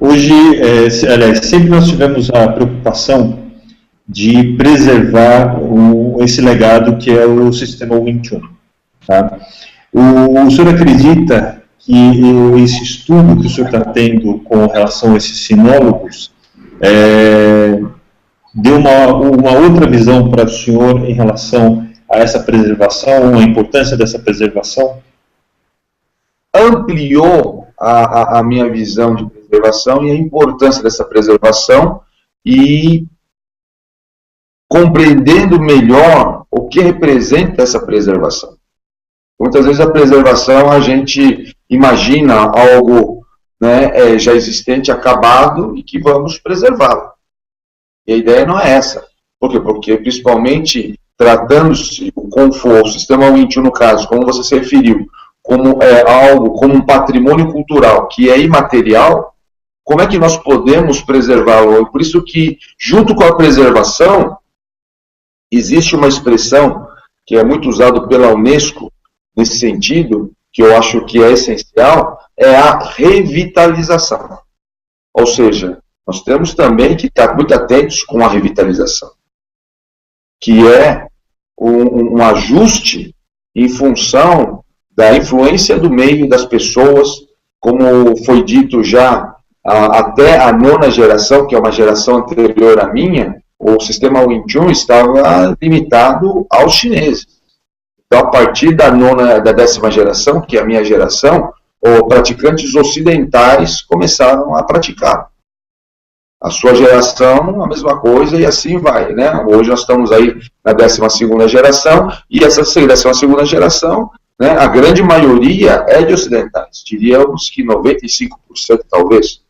hoje, aliás, sempre nós tivemos a preocupação de preservar esse legado que é o sistema Wing Chun. Tá? O senhor acredita que esse estudo que o senhor está tendo com relação a esses sinólogos deu uma outra visão para o senhor em relação a essa preservação, a importância dessa preservação? Ampliou a minha visão de preservação e a importância dessa preservação, e compreendendo melhor o que representa essa preservação. Muitas vezes a preservação, a gente imagina algo, né, já existente, acabado, e que vamos preservá-lo. E a ideia não é essa. Por quê? Porque, principalmente, tratando-se o Kung Fu, o sistema Wing Chun, no caso, como você se referiu, como algo, como um patrimônio cultural que é imaterial, como é que nós podemos preservá-lo? Por isso que, junto com a preservação, existe uma expressão que é muito usada pela Unesco, nesse sentido, que eu acho que é essencial, é a revitalização. Ou seja, nós temos também que estar muito atentos com a revitalização, que é um ajuste em função da influência do meio, das pessoas, como foi dito já, até a 9ª geração, que é uma geração anterior à minha, o sistema Wing Chun estava limitado aos chineses. Então, a partir da 10ª geração, que é a minha geração, os praticantes ocidentais começaram a praticar. A sua geração, a mesma coisa, e assim vai, né? Hoje nós estamos aí na 12ª geração, e essa 12ª geração, né, a grande maioria é de ocidentais. Diríamos que 95% talvez.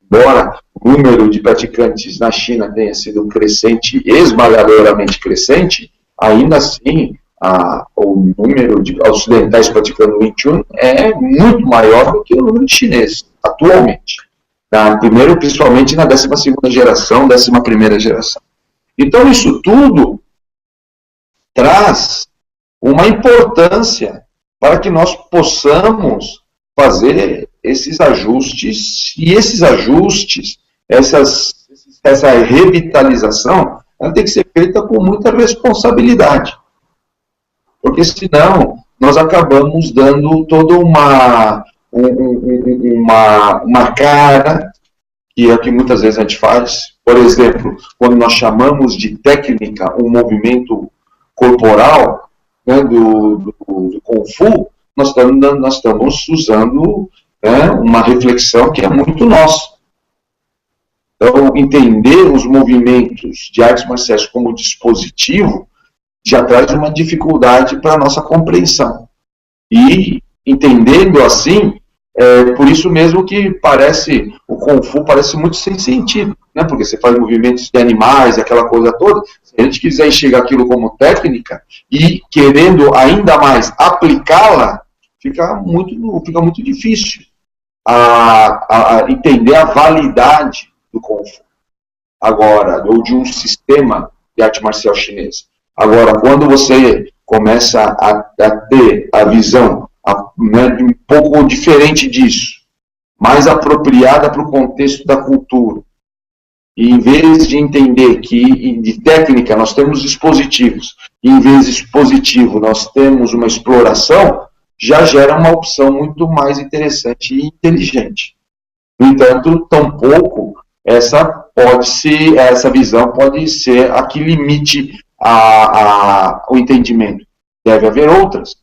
Embora o número de praticantes na China tenha sido crescente, esmagadoramente crescente, ainda assim o número de ocidentais praticando Wing Chun é muito maior do que o número de chineses, atualmente. Primeiro, principalmente na 12ª geração, 11ª geração. Então, isso tudo traz uma importância para que nós possamos fazer esses ajustes, e esses ajustes, essa revitalização, ela tem que ser feita com muita responsabilidade. Porque senão, nós acabamos dando toda uma cara, que é o que muitas vezes a gente faz. Por exemplo, quando nós chamamos de técnica um movimento corporal, né, do Kung Fu, nós estamos usando, né, uma reflexão que é muito nossa. Então, entender os movimentos de artes marciais como dispositivo já traz uma dificuldade para a nossa compreensão. E, entendendo assim, por isso mesmo que o Kung Fu parece muito sem sentido, né? Porque você faz movimentos de animais, aquela coisa toda. Se a gente quiser enxergar aquilo como técnica e querendo ainda mais aplicá-la, fica muito difícil a entender a validade do Kung Fu. Agora, ou de um sistema de arte marcial chinês. Agora, quando você começa a ter a visão, né, um pouco diferente disso, mais apropriada para o contexto da cultura, e em vez de entender que de técnica nós temos dispositivos, e em vez de dispositivo nós temos uma exploração, já gera uma opção muito mais interessante e inteligente. No entanto, tampouco essa visão pode ser a que limite o entendimento. Deve haver outras.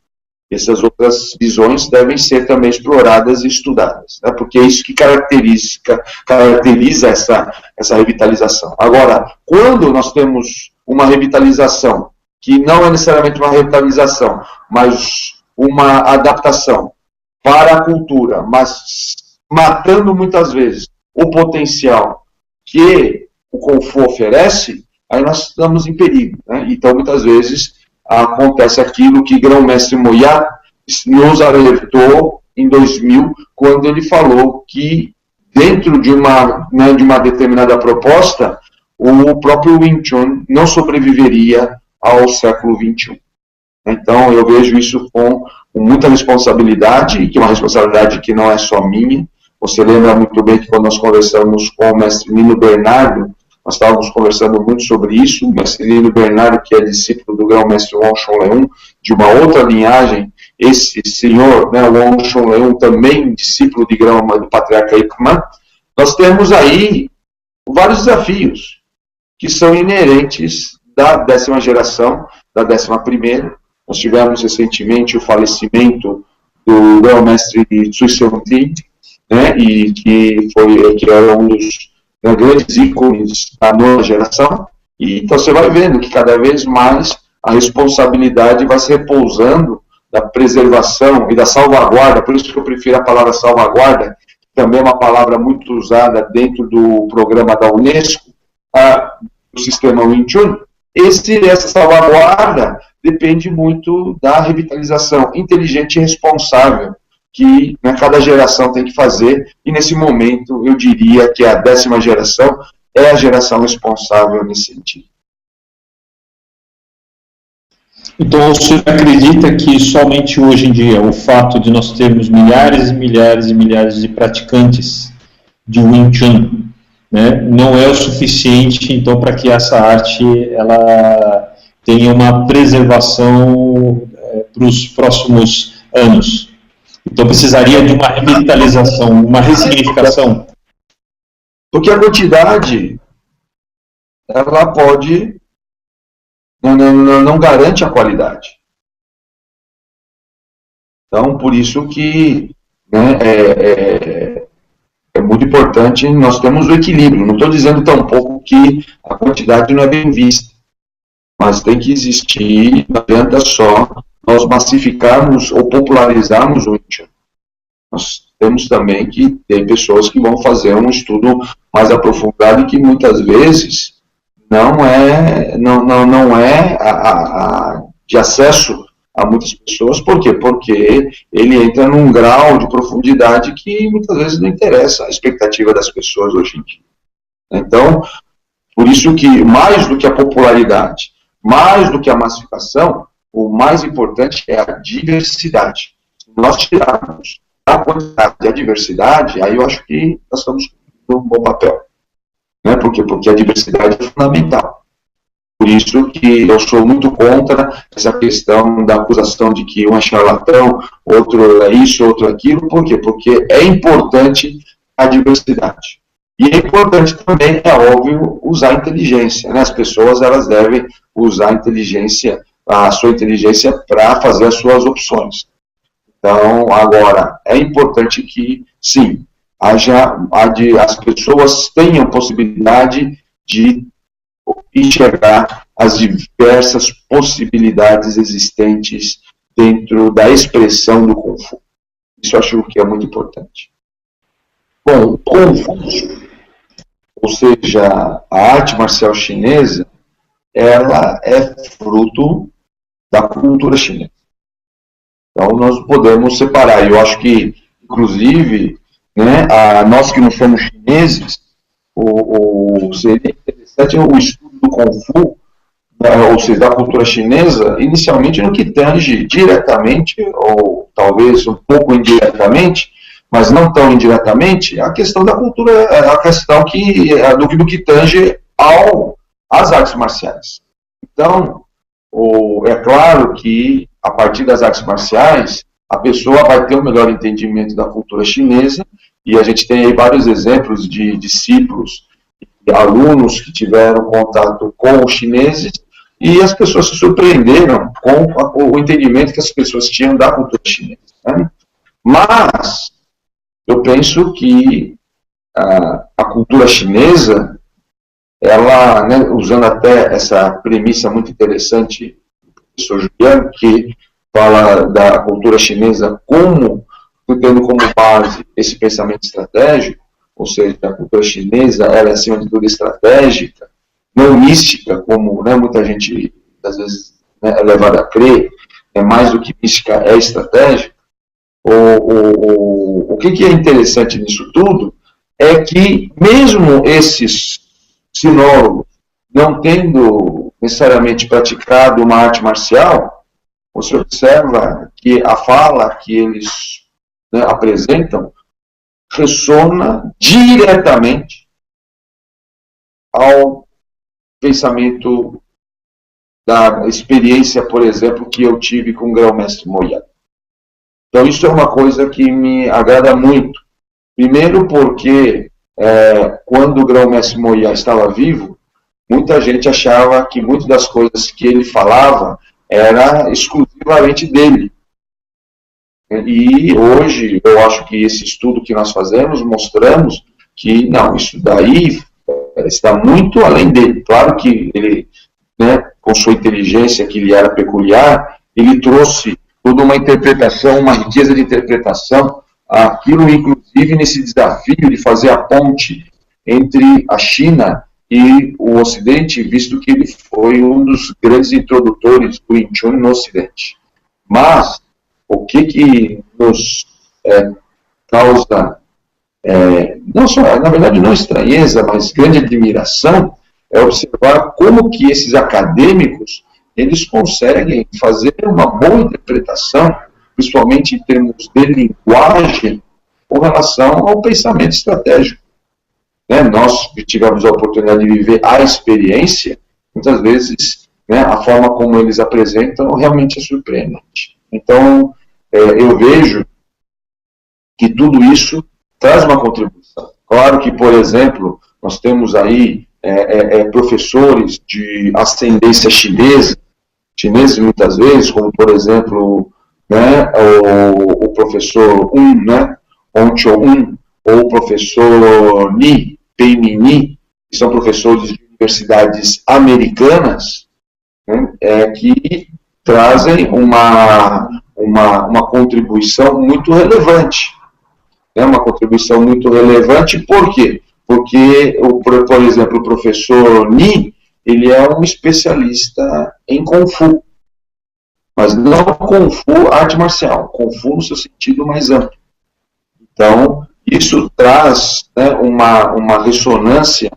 Essas outras visões devem ser também exploradas e estudadas, né? Porque é isso que caracteriza essa revitalização. Agora, quando nós temos uma revitalização, que não é necessariamente uma revitalização, mas uma adaptação para a cultura, mas matando muitas vezes o potencial que o Kung Fu oferece, aí nós estamos em perigo, né? Então, muitas vezes, acontece aquilo que Grão-Mestre Moyat nos alertou em 2000, quando ele falou que, dentro de uma determinada proposta, o próprio Wing Chun não sobreviveria ao século XXI. Então, eu vejo isso com muita responsabilidade, que é uma responsabilidade que não é só minha, Você lembra muito bem que quando nós conversamos com o mestre Nino Bernardo, nós estávamos conversando muito sobre isso. O mestre Nino Bernardo, que é discípulo do grão-mestre Won Chon Leun, de uma outra linhagem, esse senhor, né, o Won Chon Leun, também discípulo de grão do patriarca Ikman, nós temos aí vários desafios que são inerentes da 10ª geração, da 11ª. Nós tivemos recentemente o falecimento do grão-mestre Tsui Seung-Tin, né, e que era um dos grandes ícones da 9ª geração, e então você vai vendo que cada vez mais a responsabilidade vai se repousando da preservação e da salvaguarda, por isso que eu prefiro a palavra salvaguarda, que também é uma palavra muito usada dentro do programa da Unesco, do sistema Wing Chun. Essa salvaguarda depende muito da revitalização inteligente e responsável que, né, cada geração tem que fazer, e nesse momento eu diria que a 10ª geração é a geração responsável nesse sentido. Então, o senhor acredita que somente hoje em dia o fato de nós termos milhares e milhares e milhares de praticantes de Wing Chun, né, não é o suficiente, então, para que essa arte ela tenha uma preservação para os próximos anos? Então precisaria de uma revitalização, uma ressignificação? Porque a quantidade, ela pode, não garante a qualidade. Então, por isso que, né, é muito importante nós termos o equilíbrio. Não estou dizendo tampouco que a quantidade não é bem vista, mas tem que existir, não adianta só nós massificarmos ou popularizarmos o Wing Chun. Nós temos também que ter pessoas que vão fazer um estudo mais aprofundado e que muitas vezes não é de acesso a muitas pessoas. Por quê? Porque ele entra num grau de profundidade que muitas vezes não interessa a expectativa das pessoas hoje em dia. Então, por isso que mais do que a popularidade, mais do que a massificação, o mais importante é a diversidade. Se nós tirarmos a quantidade e a diversidade, aí eu acho que nós estamos com um bom papel. Né? Por quê? Porque a diversidade é fundamental. Por isso que eu sou muito contra essa questão da acusação de que um é charlatão, outro é isso, outro é aquilo. Por quê? Porque é importante a diversidade. E é importante também, é óbvio, usar a inteligência. Né? As pessoas elas devem usar a sua inteligência para fazer as suas opções. Então, agora, é importante que, sim, as pessoas tenham possibilidade de enxergar as diversas possibilidades existentes dentro da expressão do Kung Fu. Isso eu acho que é muito importante. Bom, Confúcio, ou seja, a arte marcial chinesa, ela é fruto da cultura chinesa. Então, nós podemos separar. Eu acho que, inclusive, né, nós que não somos chineses, seria interessante o estudo do Kung Fu, ou seja, da cultura chinesa, inicialmente no que tange diretamente, ou talvez um pouco indiretamente, mas não tão indiretamente, a questão da cultura, a questão do que tange às artes marciais. Então, é claro que, a partir das artes marciais, a pessoa vai ter um melhor entendimento da cultura chinesa, e a gente tem aí vários exemplos de discípulos e alunos que tiveram contato com os chineses, e as pessoas se surpreenderam com o entendimento que as pessoas tinham da cultura chinesa. Né? Mas, eu penso que a cultura chinesa, ela, né, usando até essa premissa muito interessante do professor Juliano, que fala da cultura chinesa tendo como base esse pensamento estratégico, ou seja, a cultura chinesa ela é, acima de tudo, estratégica, não mística, como, né, muita gente, às vezes, né, é levada a crer, mais do que mística, é estratégica. O que é interessante nisso tudo é que, mesmo esses sinólogos não tendo necessariamente praticado uma arte marcial, você observa que a fala que eles, né, apresentam ressona diretamente ao pensamento da experiência, por exemplo, que eu tive com o grão-mestre Moyá. Então, isso é uma coisa que me agrada muito. Primeiro porque, quando o grão-mestre Moyá estava vivo, muita gente achava que muitas das coisas que ele falava era exclusivamente dele. E hoje, eu acho que esse estudo que nós fazemos, mostramos que, não, isso daí está muito além dele. Claro que ele, né, com sua inteligência, que lhe era peculiar, ele trouxe toda uma interpretação, uma riqueza de interpretação, aquilo inclusive nesse desafio de fazer a ponte entre a China e o Ocidente, visto que ele foi um dos grandes introdutores do Wing Chun no Ocidente. Mas, o que nos causa, não só, na verdade, não estranheza, mas grande admiração, é observar como que esses acadêmicos, eles conseguem fazer uma boa interpretação, principalmente em termos de linguagem, com relação ao pensamento estratégico. Nós que tivemos a oportunidade de viver a experiência, muitas vezes, a forma como eles apresentam realmente é surpreendente. Então, eu vejo que tudo isso traz uma contribuição. Claro que, por exemplo, nós temos aí professores de ascendência chinesa, chineses muitas vezes, como, por exemplo, o professor Hong Cho-un, ou o professor Ni, Pei-Min, que são professores de universidades americanas, que trazem uma contribuição muito relevante. Uma contribuição muito relevante, por quê? Porque, por exemplo, o professor Ni, ele é um especialista em Kung Fu, mas não Kung Fu arte marcial, Kung Fu no seu sentido mais amplo. Então, isso traz uma ressonância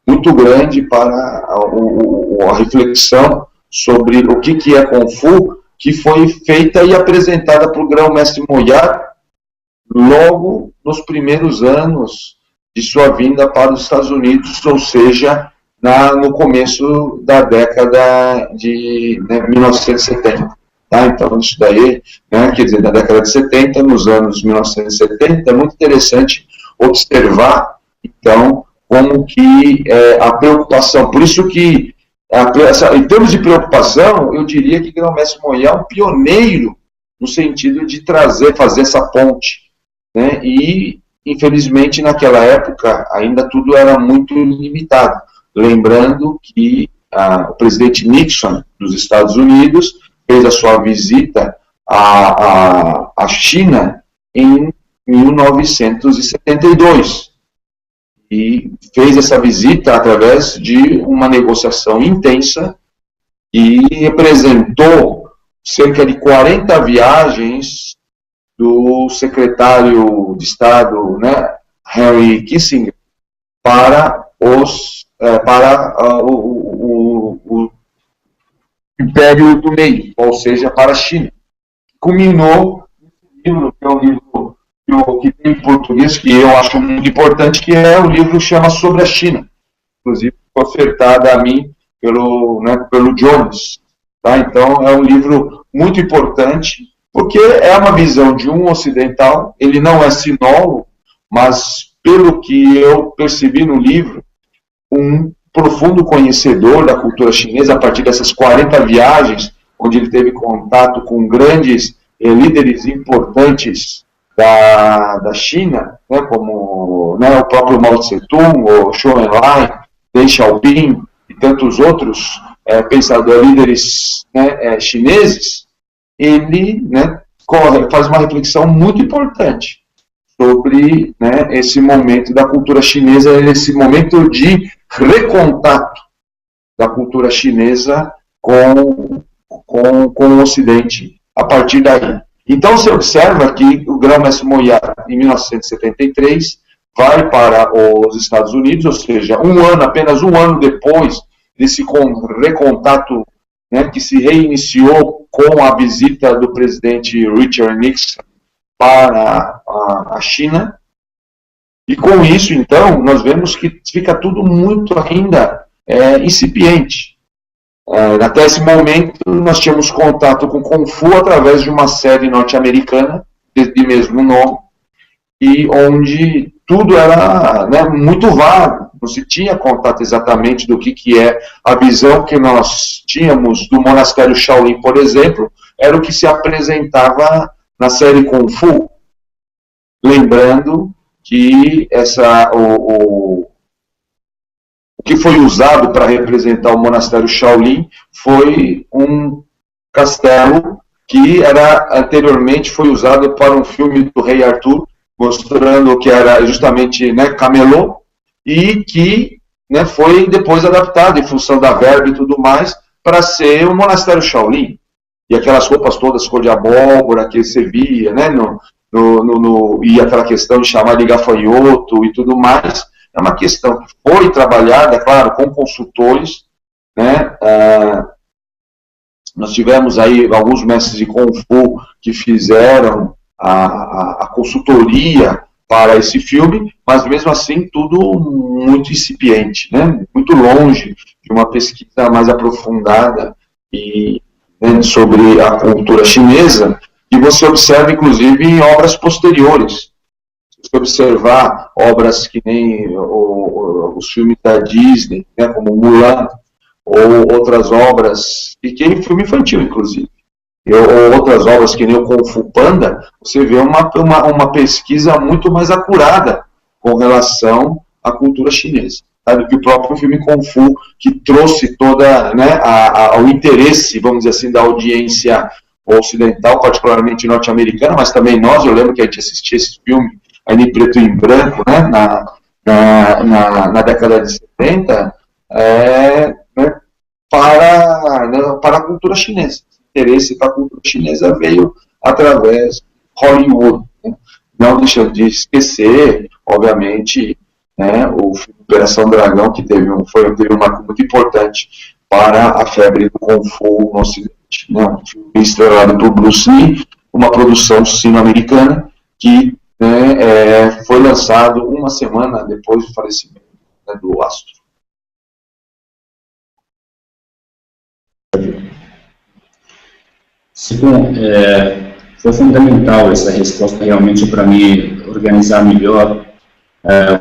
muito grande para a reflexão sobre o que é Kung Fu, que foi feita e apresentada por grão-mestre Moyá logo nos primeiros anos de sua vinda para os Estados Unidos, ou seja, no começo da década de 1970. Então, isso daí, quer dizer, na década de 70, nos anos 1970, é muito interessante observar, então, como que a preocupação, por isso que, em termos de preocupação, eu diria que grão-mestre Moyá é um pioneiro no sentido de fazer essa ponte, e, infelizmente, naquela época, ainda tudo era muito limitado. Lembrando que o presidente Nixon, dos Estados Unidos, fez a sua visita à China em 1972. E fez essa visita através de uma negociação intensa e representou cerca de 40 viagens do secretário de Estado, Henry Kissinger, para o Império do Meio, ou seja, para a China. Culminou nesse livro, que é um livro que tem em português, que eu acho muito importante, que é o livro que chama Sobre a China. Inclusive, foi ofertado a mim pelo Jones. Então, é um livro muito importante, porque é uma visão de um ocidental, ele não é sinólogo, mas, pelo que eu percebi no livro, um profundo conhecedor da cultura chinesa a partir dessas 40 viagens, onde ele teve contato com grandes líderes importantes da China, como o próprio Mao Tse-tung, o Zhou Enlai, Deng Xiaoping e tantos outros líderes chineses, ele faz uma reflexão muito importante sobre esse momento da cultura chinesa, esse momento de recontato da cultura chinesa com o Ocidente a partir daí. Então, se observa que o grão-mestre Moyá, em 1973, vai para os Estados Unidos, ou seja, apenas um ano depois desse recontato que se reiniciou com a visita do presidente Richard Nixon para a China, E com isso, então, nós vemos que fica tudo muito ainda incipiente. Até esse momento, nós tínhamos contato com Kung Fu através de uma série norte-americana, de mesmo nome, e onde tudo era, né, muito vago, não se tinha contato exatamente do que é a visão que nós tínhamos do monastério Shaolin, por exemplo, era o que se apresentava na série Kung Fu. Lembrando que o que foi usado para representar o monastério Shaolin foi um castelo que anteriormente foi usado para um filme do Rei Arthur, mostrando que era justamente, né, camelô, e que, né, foi depois adaptado em função da verba e tudo mais para ser o monastério Shaolin. E aquelas roupas todas cor de abóbora que você via, né, e aquela questão de chamar de gafanhoto e tudo mais, é uma questão que foi trabalhada, claro, com consultores, né, nós tivemos aí alguns mestres de Kung Fu que fizeram a consultoria para esse filme, mas mesmo assim tudo muito incipiente, né, muito longe de uma pesquisa mais aprofundada e, né, sobre a cultura chinesa, que você observa inclusive em obras posteriores. Se você observar obras que nem os filmes da Disney, né, como Mulan, ou outras obras, e que é filme infantil, inclusive, ou outras obras que nem o Kung Fu Panda, você vê uma pesquisa muito mais acurada com relação à cultura chinesa, sabe? Que o próprio filme Kung Fu, que trouxe toda, né, o interesse, vamos dizer assim, da audiência ocidental, particularmente norte-americana, mas também nós, eu lembro que a gente assistia esse filme aí em preto e em branco, né, na década de 70, né, para a cultura chinesa. O interesse para a cultura chinesa veio através de Hollywood, né? Não deixando de esquecer, obviamente, né, o filme Operação Dragão, que teve um marco muito importante para a febre do Kung Fu no Ocidente, né? Um filme estrelado por Bruce Lee, uma produção sino-americana que, né, foi lançado uma semana depois do falecimento, né, do astro. Segundo, foi fundamental essa resposta realmente para mim organizar melhor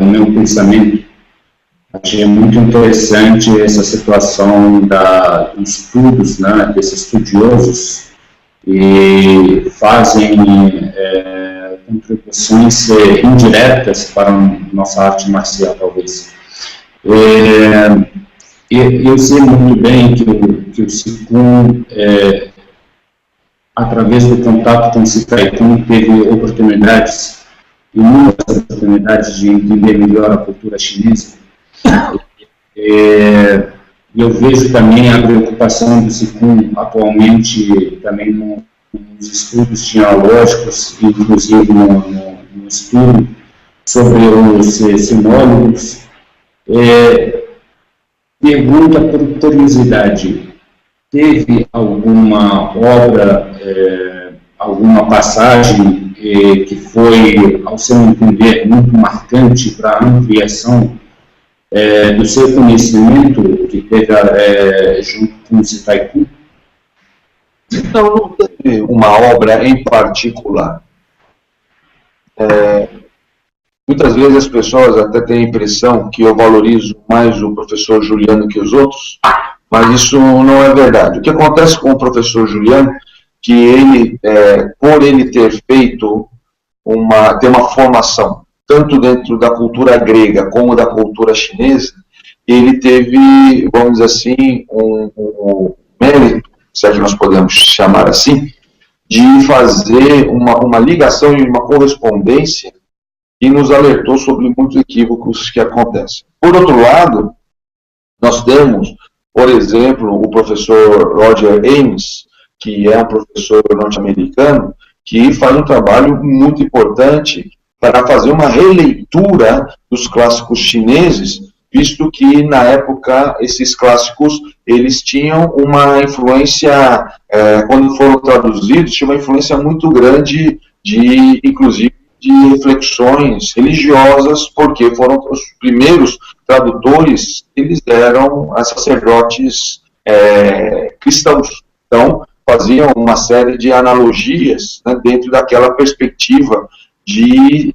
o meu pensamento. Achei muito interessante essa situação dos estudos, né, desses estudiosos, e fazem contribuições indiretas para a nossa arte marcial, talvez. Eu sei muito bem que o Qigong, através do contato com o Sikai Kung, teve oportunidades, inúmeras oportunidades de entender melhor a cultura chinesa. Eu vejo também a preocupação do Qigong atualmente também nos estudos genealógicos, inclusive no estudo sobre os sinônimos. Pergunta por curiosidade: teve alguma obra, alguma passagem que foi, ao seu entender, muito marcante para a ampliação do seu conhecimento que teve junto com o Sikai Kung? Não teve uma obra em particular. Muitas vezes as pessoas até têm a impressão que eu valorizo mais o professor Juliano que os outros, mas isso não é verdade. O que acontece com o professor Juliano, que ele, por ele ter feito ter uma formação, tanto dentro da cultura grega como da cultura chinesa, ele teve, vamos dizer assim, um mérito, se é que nós podemos chamar assim, de fazer uma ligação e uma correspondência e nos alertou sobre muitos equívocos que acontecem. Por outro lado, nós temos, por exemplo, o professor Roger Ames, que é um professor norte-americano, que faz um trabalho muito importante para fazer uma releitura dos clássicos chineses, visto que, na época, esses clássicos, eles tinham uma influência, quando foram traduzidos, tinha uma influência muito grande, inclusive, de reflexões religiosas, porque foram os primeiros tradutores, eles eram sacerdotes cristãos. Então, faziam uma série de analogias, né, dentro daquela perspectiva de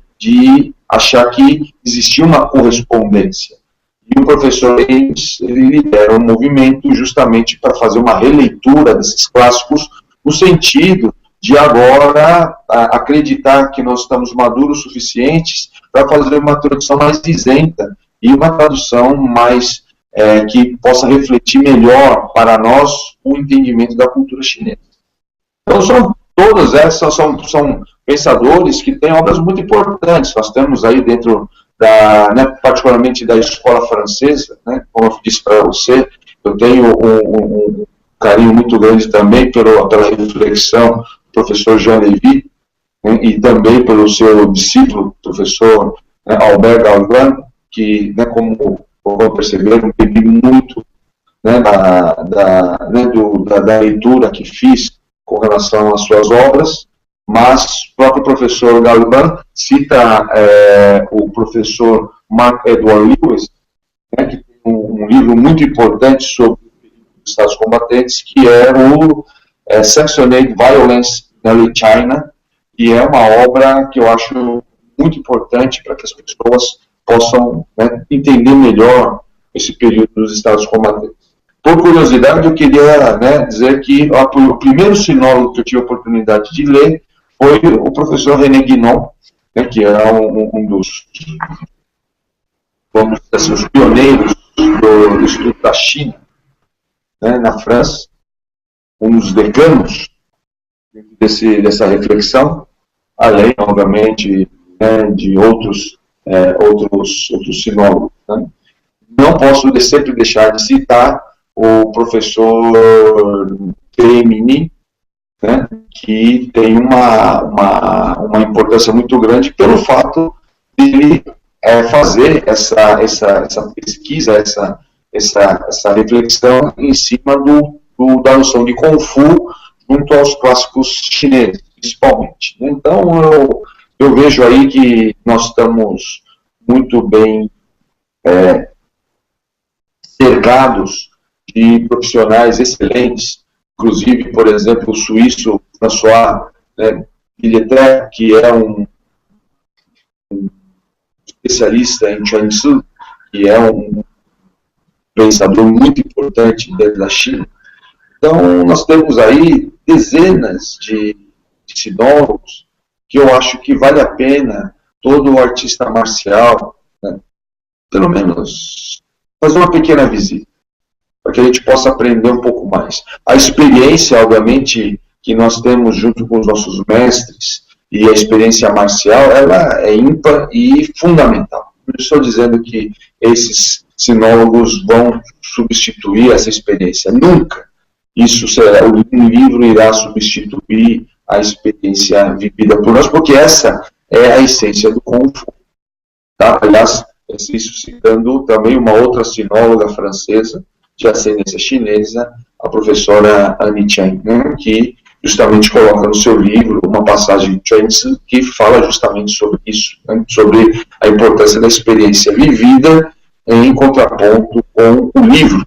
achar que existia uma correspondência. E o professor Ames, ele lidera um movimento justamente para fazer uma releitura desses clássicos, no sentido de agora acreditar que nós estamos maduros o suficientes para fazer uma tradução mais isenta e uma tradução mais que possa refletir melhor para nós o entendimento da cultura chinesa. Então, todas essas são pensadores que têm obras muito importantes. Nós temos aí dentro particularmente da escola francesa, né, como eu disse para você, eu tenho um carinho muito grande também pela reflexão do professor Jean Lévy, né, e também pelo seu discípulo, professor Albert Galvin, que, né, como vão perceber, eu bebi muito, né, da leitura que fiz com relação às suas obras, mas o próprio professor Galvin cita o professor Mark Edward Lewis, né, que tem um livro muito importante sobre os Estados combatentes, que é o Sanctioned Violence in Early China, e é uma obra que eu acho muito importante para que as pessoas possam, né, entender melhor esse período dos Estados combatentes. Por curiosidade, eu queria, né, dizer que o primeiro sinólogo que eu tive a oportunidade de ler foi o professor René Guinon, né, que é um dos, vamos dizer assim, os pioneiros do estudo da China, né, na França, um dos decanos dessa reflexão, além, obviamente, né, de outros sinólogos. Né. Não posso sempre deixar de citar o professor Cremini, né, que tem uma importância muito grande pelo fato de ele fazer essa pesquisa, essa reflexão em cima da noção de Kung Fu junto aos clássicos chineses, principalmente. Então, eu vejo aí que nós estamos muito bem cercados de profissionais excelentes, inclusive, por exemplo, o suíço François Pilleter, que é um especialista em Chuang Tzu, que é um pensador muito importante dentro da China. Então, nós temos aí dezenas de sinólogos que eu acho que vale a pena todo artista marcial, né, pelo menos, fazer uma pequena visita, para que a gente possa aprender um pouco mais. A experiência, obviamente, que nós temos junto com os nossos mestres, e a experiência marcial, ela é ímpar e fundamental. Não estou dizendo que esses sinólogos vão substituir essa experiência. Nunca. Um livro irá substituir a experiência vivida por nós, porque essa é a essência do Kung Fu. Tá? Aliás, isso citando também uma outra sinóloga francesa, de ascendência chinesa, a professora Annie Chang, né, que justamente coloca no seu livro uma passagem de Chuang Tzu que fala justamente sobre isso, né, sobre a importância da experiência vivida em contraponto com o livro.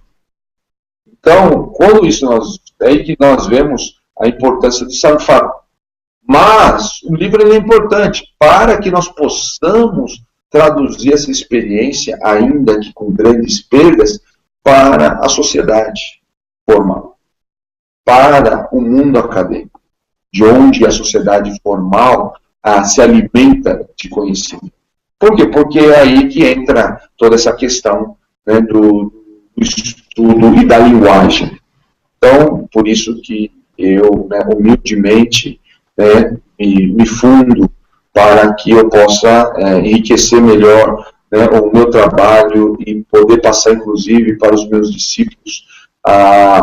Então, quando isso é aí que nós vemos a importância do Sanfar. Mas o livro é importante para que nós possamos traduzir essa experiência, ainda que com grandes perdas, para a sociedade formal, para o mundo acadêmico, de onde a sociedade formal se alimenta de conhecimento. Por quê? Porque é aí que entra toda essa questão, né, do estudo e da linguagem. Então, por isso que eu, né, humildemente, né, me fundo para que eu possa enriquecer melhor, né, o meu trabalho e poder passar, inclusive, para os meus discípulos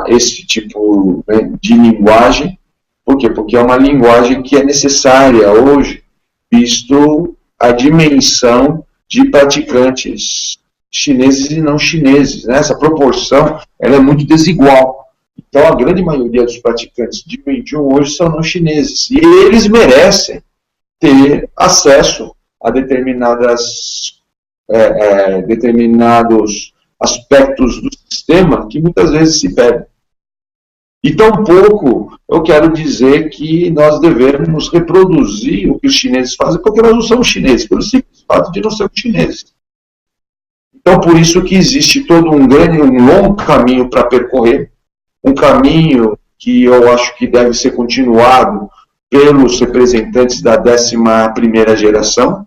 esse tipo, né, de linguagem. Por quê? Porque é uma linguagem que é necessária hoje, visto a dimensão de praticantes chineses e não chineses. Né? Essa proporção ela é muito desigual. Então, a grande maioria dos praticantes de Wing Chun hoje são não chineses. E eles merecem ter acesso a determinados aspectos do sistema que muitas vezes se perdem. E tampouco eu quero dizer que nós devemos reproduzir o que os chineses fazem, porque nós não somos chineses, pelo simples fato de não sermos chineses. Então, por isso que existe todo um longo caminho para percorrer, um caminho que eu acho que deve ser continuado pelos representantes da 11ª geração,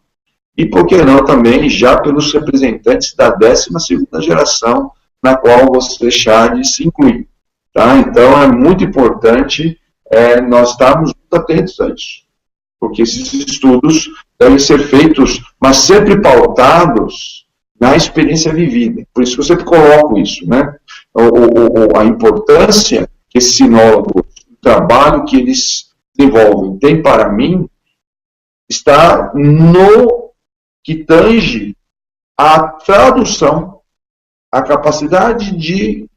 e, por que não, também já pelos representantes da 12ª geração, na qual você, Charles, se inclui. Tá? Então, é muito importante nós estarmos muito atentos a isso, porque esses estudos devem ser feitos, mas sempre pautados na experiência vivida. Por isso que eu sempre coloco isso, né? A importância que esse sinólogo, o trabalho que eles desenvolvem, tem para mim, está no que tange a tradução, a capacidade de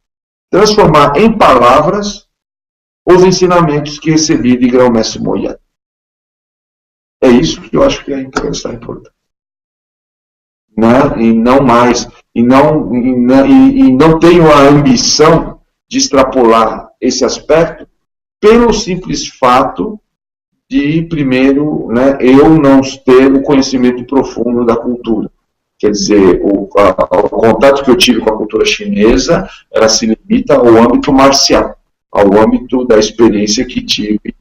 transformar em palavras os ensinamentos que recebi de Grão-Mestre Moyano. É isso que eu acho que é interessante, importante. Né? E não mais. E não tenho a ambição de extrapolar esse aspecto pelo simples fato de, primeiro, né, eu não ter o conhecimento profundo da cultura. Quer dizer, o contato que eu tive com a cultura chinesa, ela se limita ao âmbito marcial, ao âmbito da experiência que tive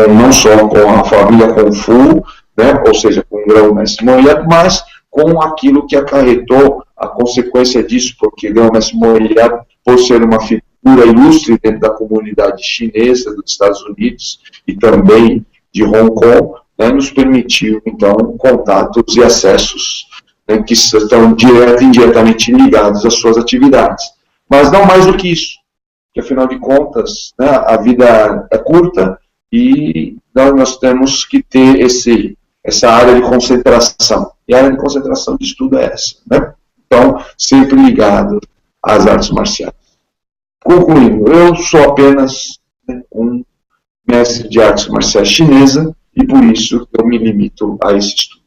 não só com a família Kung Fu, né, ou seja, com o Grão-Mestre Moyano, mas com aquilo que acarretou a consequência disso, porque Grão-Mestre Moyano, por ser uma figura ilustre dentro da comunidade chinesa dos Estados Unidos e também de Hong Kong, né, nos permitiu, então, contatos e acessos, né, que estão direto e indiretamente ligados às suas atividades. Mas não mais do que isso, porque, afinal de contas, né, a vida é curta e nós temos que ter essa área de concentração. E a área de concentração de estudo é essa, né? Então, sempre ligado às artes marciais. Concluindo, eu sou apenas, né, um mestre de artes marciais chinesa, e por isso eu me limito a esse estudo.